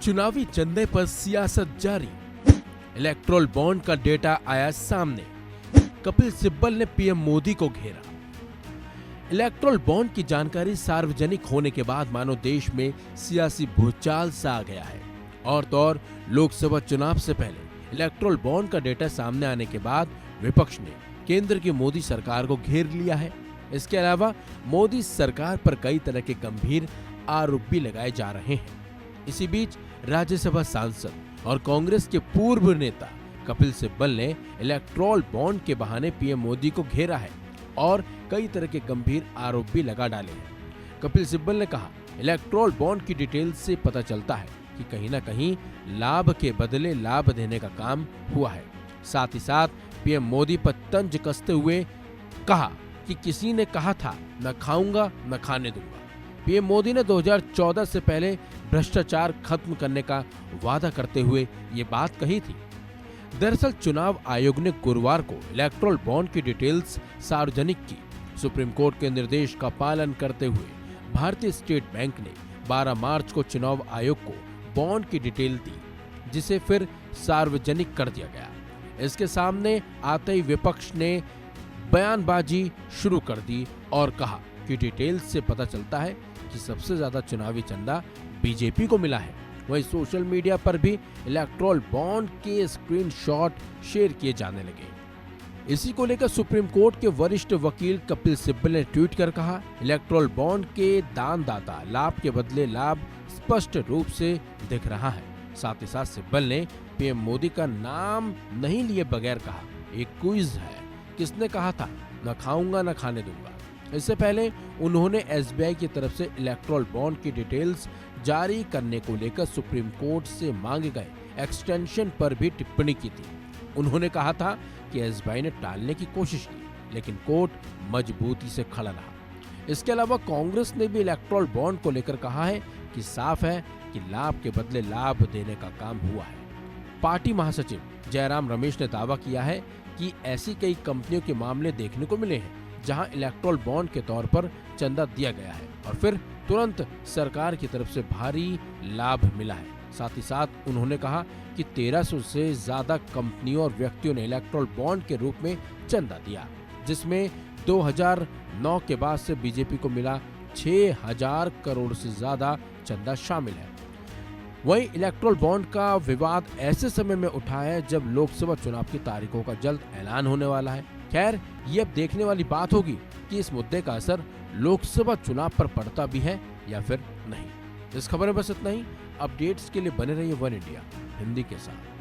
चुनावी चंदे पर सियासत जारी। इलेक्ट्रोल बॉन्ड का डेटा आया सामने। कपिल सिब्बल ने पीएम मोदी को घेरा। इलेक्ट्रोल बॉन्ड की जानकारी सार्वजनिक होने के बाद मानो देश में सियासी भूचाल सा आ गया है। और तो और लोकसभा चुनाव से पहले इलेक्ट्रोल बॉन्ड का डेटा सामने आने के बाद विपक्ष ने केंद्र की मोदी सरकार को घेर लिया है। इसके अलावा मोदी सरकार पर कई तरह के गंभीर आरोप भी लगाए जा रहे हैं। इसी बीच राज्यसभा सांसद और कांग्रेस के पूर्व नेता कपिल सिब्बल ने इलेक्ट्रोल बॉन्ड के बहाने पीएम मोदी को घेरा है और कई तरह के गंभीर आरोप भी लगा डाले हैं। कपिल सिब्बल ने कहा, इलेक्ट्रोल बॉन्ड की डिटेल से पता चलता है कि कहीं ना कहीं लाभ के बदले लाभ देने का काम हुआ है। साथ ही साथ पीएम मोदी पर तंज कसते हुए कहा कि किसी ने कहा था न खाऊंगा न खाने दूंगा। पीएम मोदी ने 2014 से पहले भ्रष्टाचार खत्म करने का वादा करते हुए ये बात कही थी। दरअसल चुनाव आयोग ने गुरुवार को इलेक्ट्रोल बॉन्ड की डिटेल्स सार्वजनिक की। सुप्रीम कोर्ट के निर्देश का पालन करते हुए भारतीय स्टेट बैंक ने 12 मार्च को चुनाव आयोग को बॉन्ड की डिटेल दी, जिसे फिर सार्वजनिक कर दिया गया। इसके सामने आते ही विपक्ष ने बयानबाजी शुरू कर दी और कहा कि डिटेल्स से पता चलता है कि सबसे ज्यादा चुनावी चंदा बीजेपी को मिला है। वहीं सोशल मीडिया पर भी इलेक्ट्रोल बॉन्ड के स्क्रीनशॉट शेयर किए जाने लगे। इसी को लेकर सुप्रीम कोर्ट के वरिष्ठ वकील कपिल सिब्बल ने ट्वीट कर कहा, इलेक्ट्रोल बॉन्ड के दानदाता लाभ के बदले लाभ स्पष्ट रूप से दिख रहा है। साथ ही साथ सिब्बल ने पीएम मोदी का नाम नहीं लिए बगैर कहा, एक क्विज है, किसने कहा था न खाऊंगा न खाने दूंगा। इससे पहले उन्होंने एसबीआई की तरफ से इलेक्ट्रोल बॉन्ड की डिटेल्स जारी करने को लेकर सुप्रीम कोर्ट से मांगे गए एक्सटेंशन पर भी टिप्पणी की थी। उन्होंने कहा था कि एसबीआई ने टालने की कोशिश की, लेकिन कोर्ट मजबूती से खड़ा रहा। इसके अलावा कांग्रेस ने भी इलेक्ट्रोल बॉन्ड को लेकर कहा है कि साफ है कि लाभ के बदले लाभ देने का काम हुआ है। पार्टी महासचिव जयराम रमेश ने दावा किया है कि ऐसी कई कंपनियों के मामले देखने को मिले हैं जहां इलेक्ट्रोल बॉन्ड के तौर पर चंदा दिया गया है और फिर तुरंत सरकार की तरफ से भारी लाभ मिला है। साथ ही साथ उन्होंने कहा कि 1300 से ज्यादा कंपनियों और व्यक्तियों ने इलेक्ट्रोल बॉन्ड के रूप में चंदा दिया, जिसमें 2009 के बाद से बीजेपी को मिला 6000 करोड़ से ज्यादा चंदा शामिल है। वहीं इलेक्ट्रोल बॉन्ड का विवाद ऐसे समय में उठा है जब लोकसभा चुनाव की तारीखों का जल्द ऐलान होने वाला है। खैर, ये अब देखने वाली बात होगी कि इस मुद्दे का असर लोकसभा चुनाव पर पड़ता भी है या फिर नहीं। इस खबर में बस इतना ही। अपडेट्स के लिए बने रहिए वन इंडिया हिंदी के साथ।